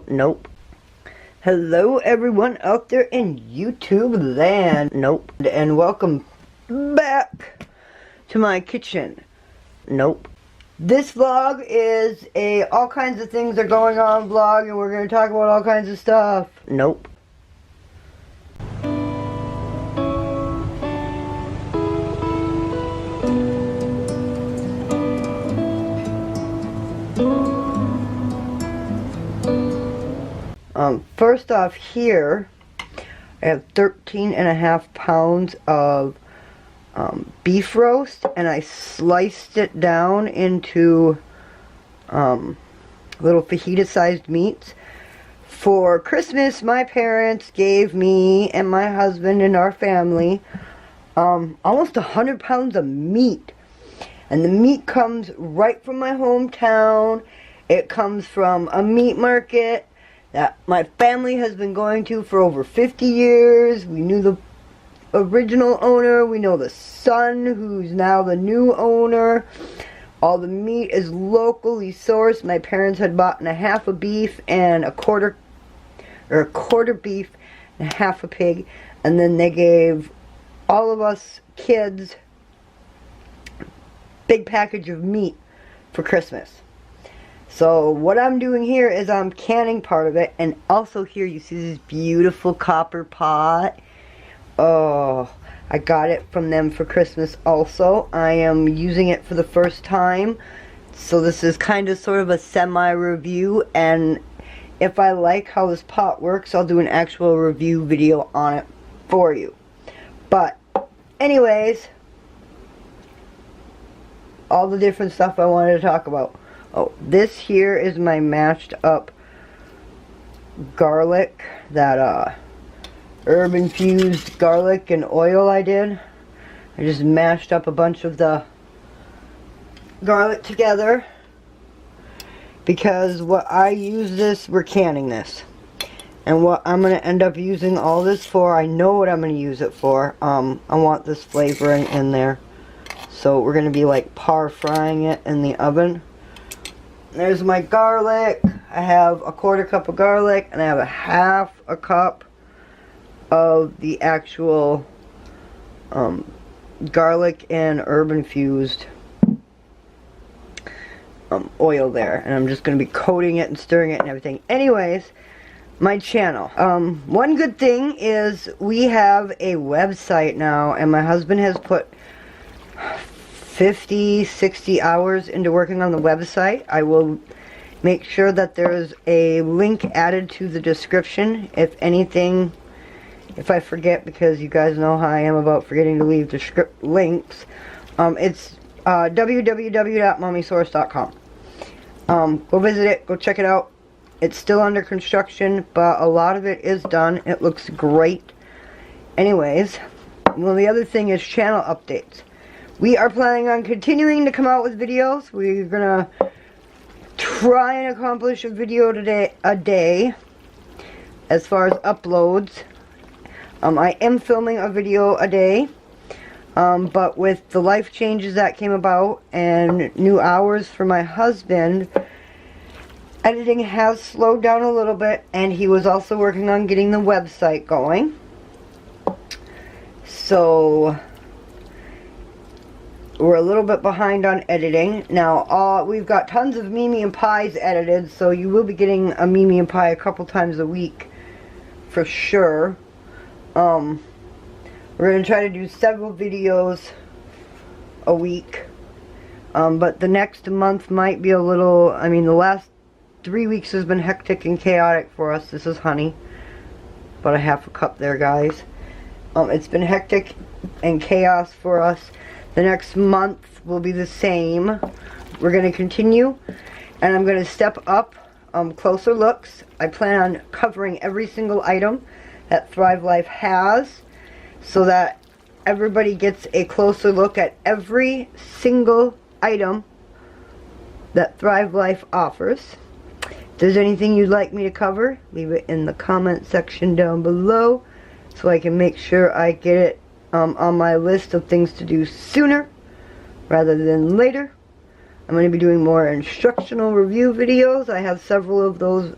Nope. Hello everyone out there in YouTube land. Nope. And welcome back to my kitchen. Nope. This vlog is a all kinds of things are going on vlog, and we're going to talk about all kinds of stuff. Nope. First off, here I have 13.5 pounds of beef roast, and I sliced it down into little fajita sized meats. For Christmas, my parents gave me and my husband and our family almost 100 pounds of meat, and the meat comes right from my hometown. It comes from a meat market that my family has been going to for over 50 years. We knew the original owner. We know the son, who's now the new owner. All the meat is locally sourced. My parents had bought a half a beef and a quarter beef and a half a pig, and then they gave all of us kids a big package of meat for Christmas. So what I'm doing here is I'm canning part of it, and also here you see this beautiful copper pot. Oh, I got it from them for Christmas also. I am using it for the first time, so this is kind of sort of a semi-review, and if I like how this pot works, I'll do an actual review video on it for you. But anyways, all the different stuff I wanted to talk about. Oh, this here is my mashed up garlic, that herb infused garlic and oil I did. I just mashed up a bunch of the garlic together because what I use this, we're canning this. And what I'm going to end up using all this for, I know what I'm going to use it for. I want this flavoring in there. So we're going to be like par frying it in the oven. There's my garlic. I have a quarter cup of garlic, and I have a half a cup of the actual garlic and herb infused oil there. And I'm just going to be coating it and stirring it and everything. Anyways, my channel. One good thing is we have a website now, and my husband has put 50, 60 hours into working on the website. I will make sure that there's a link added to the description. If anything, if I forget, because you guys know how I am about forgetting to leave the script links, it's www.mommiesaurus.com. Go visit it, go check it out. It's still under construction, but a lot of it is done. It looks great. Anyways, well, the other thing is channel updates. We are planning on continuing to come out with videos. We're gonna try and accomplish a video a day as far as uploads. I am filming a video a day, but with the life changes that came about and new hours for my husband, editing has slowed down a little bit, and he was also working on getting the website going. So we're a little bit behind on editing. Now, we've got tons of Mimi and Pies edited, so you will be getting a Mimi and Pie a couple times a week for sure. We're going to try to do several videos a week. But the next month might be a little, I mean, the last 3 weeks has been hectic and chaotic for us. This is honey. About a half a cup there, guys. It's been hectic and chaos for us. The next month will be the same. We're going to continue, and I'm going to step up closer looks. I plan on covering every single item that Thrive Life has, so that everybody gets a closer look at every single item that Thrive Life offers. If there's anything you'd like me to cover, leave it in the comment section down below so I can make sure I get it on my list of things to do sooner rather than later. I'm going to be doing more instructional review videos. I have several of those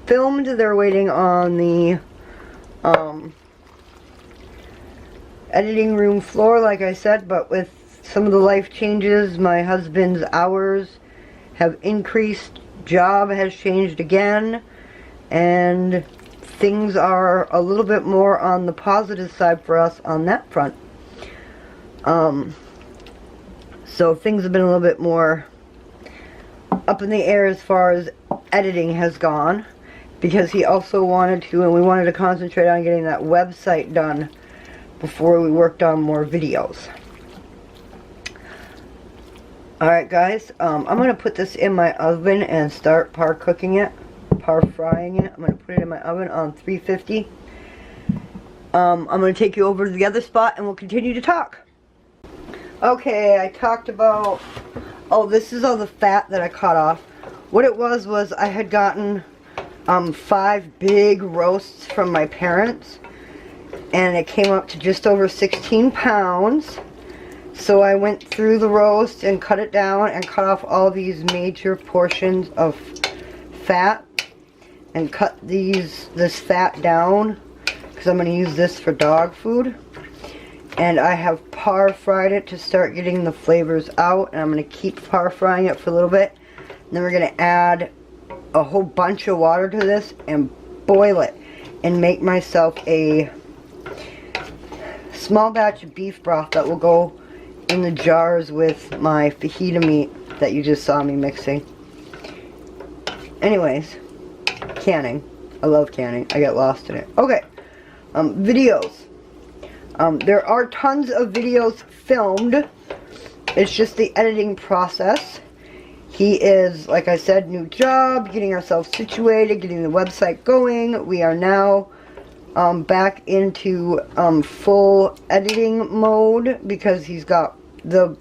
filmed. They're waiting on the editing room floor, like I said, but with some of the life changes, my husband's hours have increased, job has changed again, and things are a little bit more on the positive side for us on that front. So things have been a little bit more up in the air as far as editing has gone, because he also wanted to, and we wanted to concentrate on getting that website done before we worked on more videos. Alright guys, I'm going to put this in my oven and start par frying it. I'm going to put it in my oven on 350. I'm going to take you over to the other spot and we'll continue to talk. Okay, I talked about, oh, this is all the fat that I cut off. What it was I had gotten 5 big roasts from my parents, and it came up to just over 16 pounds. So I went through the roast and cut it down and cut off all these major portions of fat and cut this fat down because I'm going to use this for dog food. And I have par fried it to start getting the flavors out, and I'm going to keep par frying it for a little bit. And then we're going to add a whole bunch of water to this and boil it and make myself a small batch of beef broth that will go in the jars with my fajita meat that you just saw me mixing. Anyways, canning. I love canning. I get lost in it. Okay, videos. There are tons of videos filmed. It's just the editing process. He is, like I said, new job, getting ourselves situated, getting the website going. We are now back into full editing mode because he's got the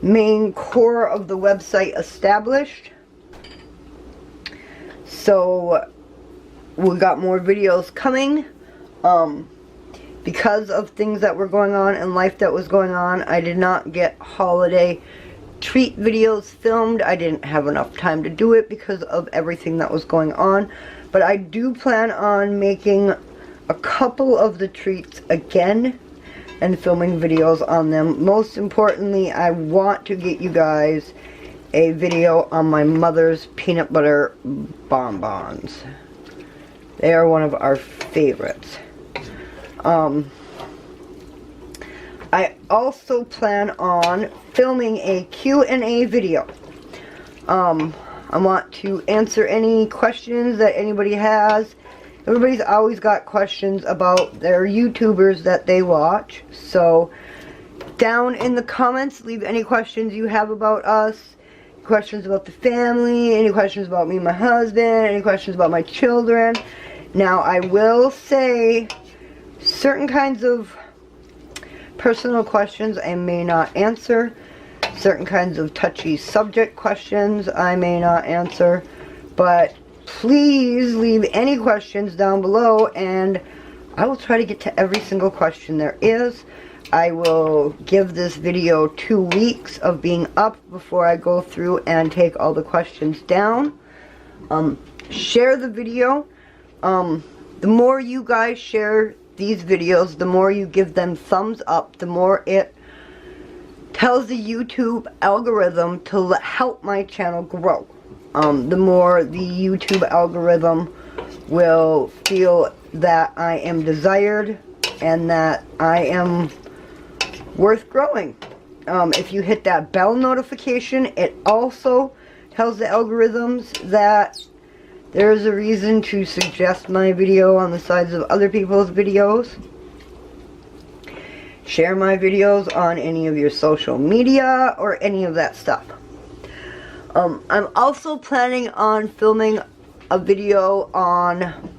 main core of the website established. So we got more videos coming. Because of things that were going on and life that was going on, I did not get holiday treat videos filmed. I didn't have enough time to do it because of everything that was going on. But I do plan on making a couple of the treats again and filming videos on them. Most importantly, I want to get you guys a video on my mother's peanut butter bonbons. They are one of our favorites. I also plan on filming a Q&A video. I want to answer any questions that anybody has. Everybody's always got questions about their YouTubers that they watch. So down in the comments, leave any questions you have about us, questions about the family, any questions about me and my husband, any questions about my children. Now I will say certain kinds of personal questions I may not answer. Certain kinds of touchy subject questions I may not answer. But please leave any questions down below and I will try to get to every single question there is. I will give this video 2 weeks of being up before I go through and take all the questions down. Share the video. The more you guys share these videos, the more you give them thumbs up, the more it tells the YouTube algorithm to help my channel grow. The more the YouTube algorithm will feel that I am desired and that I am worth growing. If you hit that bell notification, it also tells the algorithms that there is a reason to suggest my video on the sides of other people's videos. Share my videos on any of your social media or any of that stuff. I'm also planning on filming a video on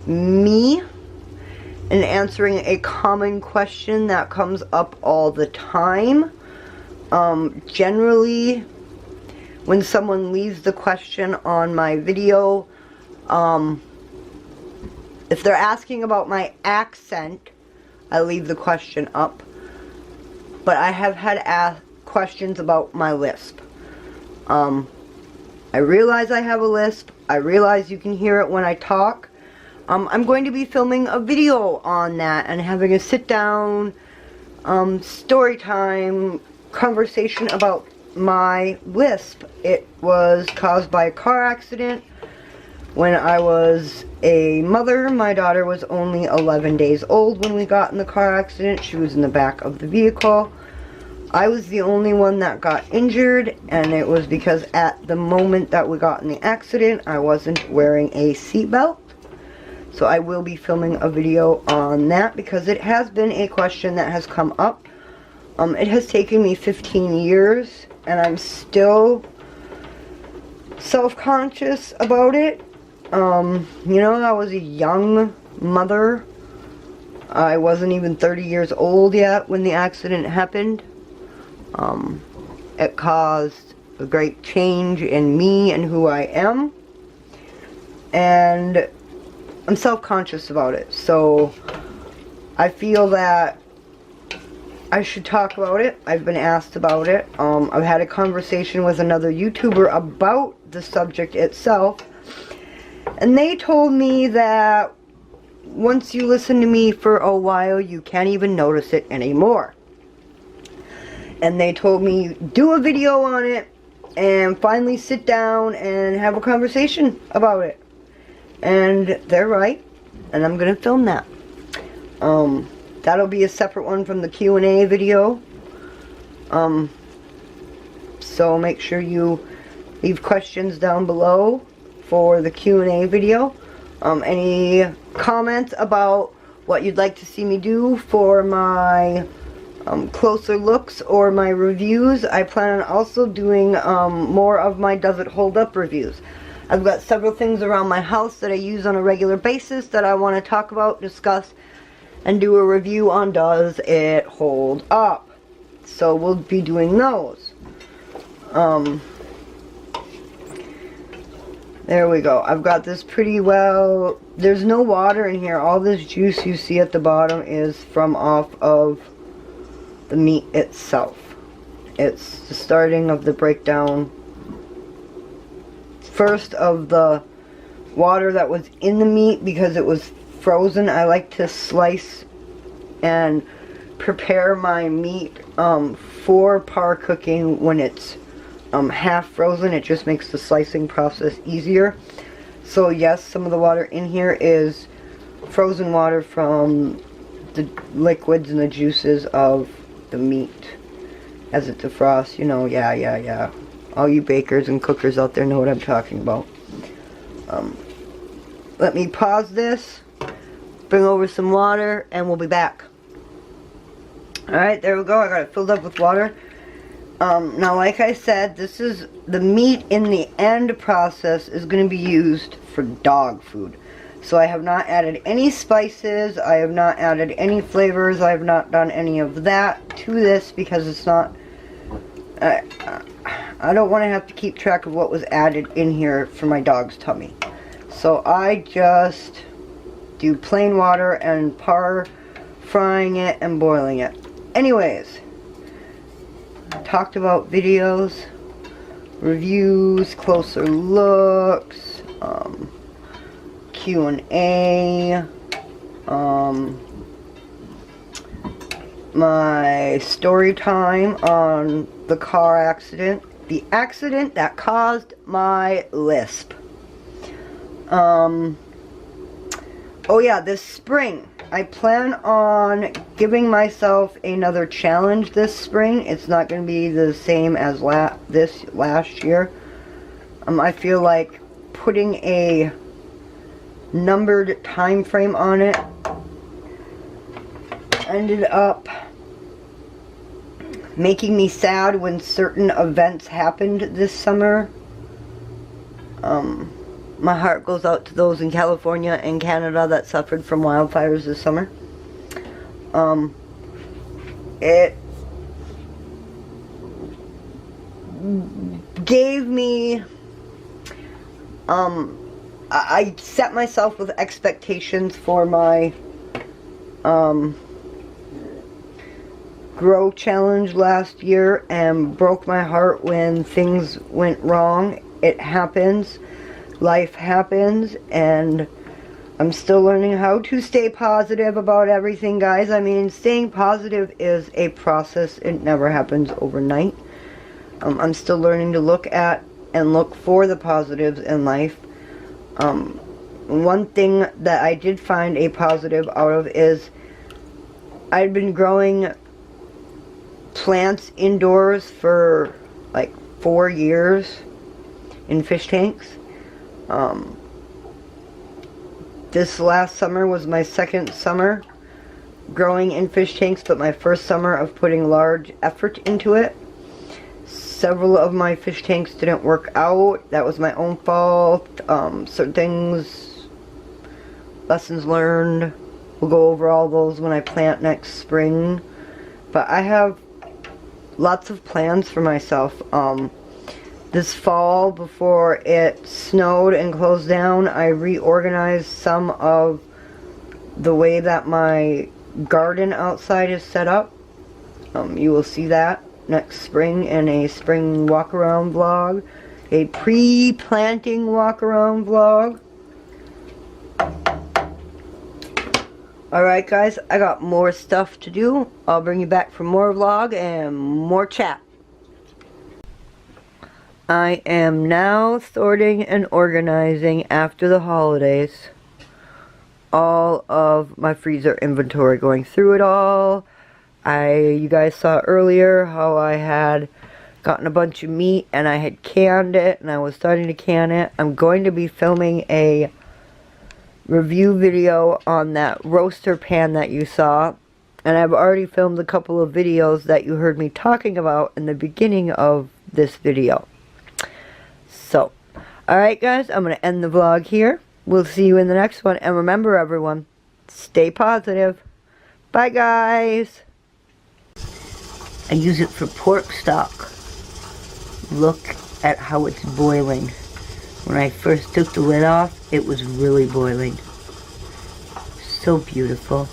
me and answering a common question that comes up all the time. Generally, when someone leaves the question on my video, if they're asking about my accent, I leave the question up. But I have had questions about my lisp. I realize I have a lisp. I realize you can hear it when I talk. I'm going to be filming a video on that and having a sit-down, story time conversation about my lisp. It was caused by a car accident when I was a mother. My daughter was only 11 days old when we got in the car accident. She was in the back of the vehicle. I was the only one that got injured, and it was because at the moment that we got in the accident, I wasn't wearing a seatbelt. So I will be filming a video on that because it has been a question that has come up. It has taken me 15 years, and I'm still self-conscious about it. You know, I was a young mother. I wasn't even 30 years old yet when the accident happened. It caused a great change in me and who I am. And I'm self-conscious about it. So I feel that I should talk about it. I've been asked about it. I've had a conversation with another YouTuber about the subject itself. And they told me that once you listen to me for a while, you can't even notice it anymore. And they told me, do a video on it and finally sit down and have a conversation about it. And they're right. And I'm going to film that. That'll be a separate one from the Q&A video. So make sure you leave questions down below for the Q&A video. Any comments about what you'd like to see me do for my closer looks or my reviews. I plan on also doing more of my Does It Hold Up reviews. I've got several things around my house that I use on a regular basis that I want to talk about, discuss, and do a review on. Does it hold up? So we'll be doing those. There we go. I've got this pretty well. There's no water in here. All this juice you see at the bottom is from off of the meat itself. It's the starting of the breakdown. First of the water that was in the meat because it was frozen. I like to slice and prepare my meat for par cooking when it's half frozen. It just makes the slicing process easiar. So yes, some of the water in here is frozen water from the liquids and the juices of the meat as it defrosts. You know, yeah. All you bakers and cookers out there know what I'm talking about. Let me pause this, bring over some water, and we'll be back. Alright, there we go. I got it filled up with water. Now, like I said, this is the meat in the end process is going to be used for dog food. So I have not added any spices. I have not added any flavors. I have not done any of that to this because it's not... I don't want to have to keep track of what was added in here for my dog's tummy. So I just do plain water and par frying it and boiling it. Anyways, I talked about videos, reviews, closer looks, Q&A, my story time on the car accident. The accident that caused my lisp. Oh yeah, this spring I plan on giving myself another challenge this spring. It's not going to be the same as this last year. I feel like putting a numbered time frame on it ended up making me sad when certain events happened this summer. My heart goes out to those in California and Canada that suffered from wildfires this summer. It gave me, I set myself with expectations for my grow challenge last year and broke my heart when things went wrong. It happens. Life happens, and I'm still learning how to stay positive about everything, guys. I mean, staying positive is a process. It never happens overnight. I'm still learning to look at and look for the positives in life. One thing that I did find a positive out of is I'd been growing plants indoors for like 4 years in fish tanks. This last summer was my second summer growing in fish tanks, but my first summer of putting large effort into it. Several of my fish tanks didn't work out. That was my own fault. Certain things, lessons learned. We'll go over all those when I plant next spring. But I have lots of plans for myself. This fall, before it snowed and closed down, I reorganized some of the way that my garden outside is set up. You will see that next spring in a spring walk-around vlog. A pre-planting walk-around vlog. Alright guys, I got more stuff to do. I'll bring you back for more vlog and more chat. I am now sorting and organizing after the holidays all of my freezer inventory, going through it all. You guys saw earlier how I had gotten a bunch of meat and I had canned it and I was starting to can it. I'm going to be filming a review video on that roaster pan that you saw, and I've already filmed a couple of videos that you heard me talking about in the beginning of this video. So, alright guys, I'm going to end the vlog here. We'll see you in the next one, and remember everyone, stay positive. Bye guys. I use it for pork stock. Look at how it's boiling. When I first took the lid off, it was really boiling. So beautiful.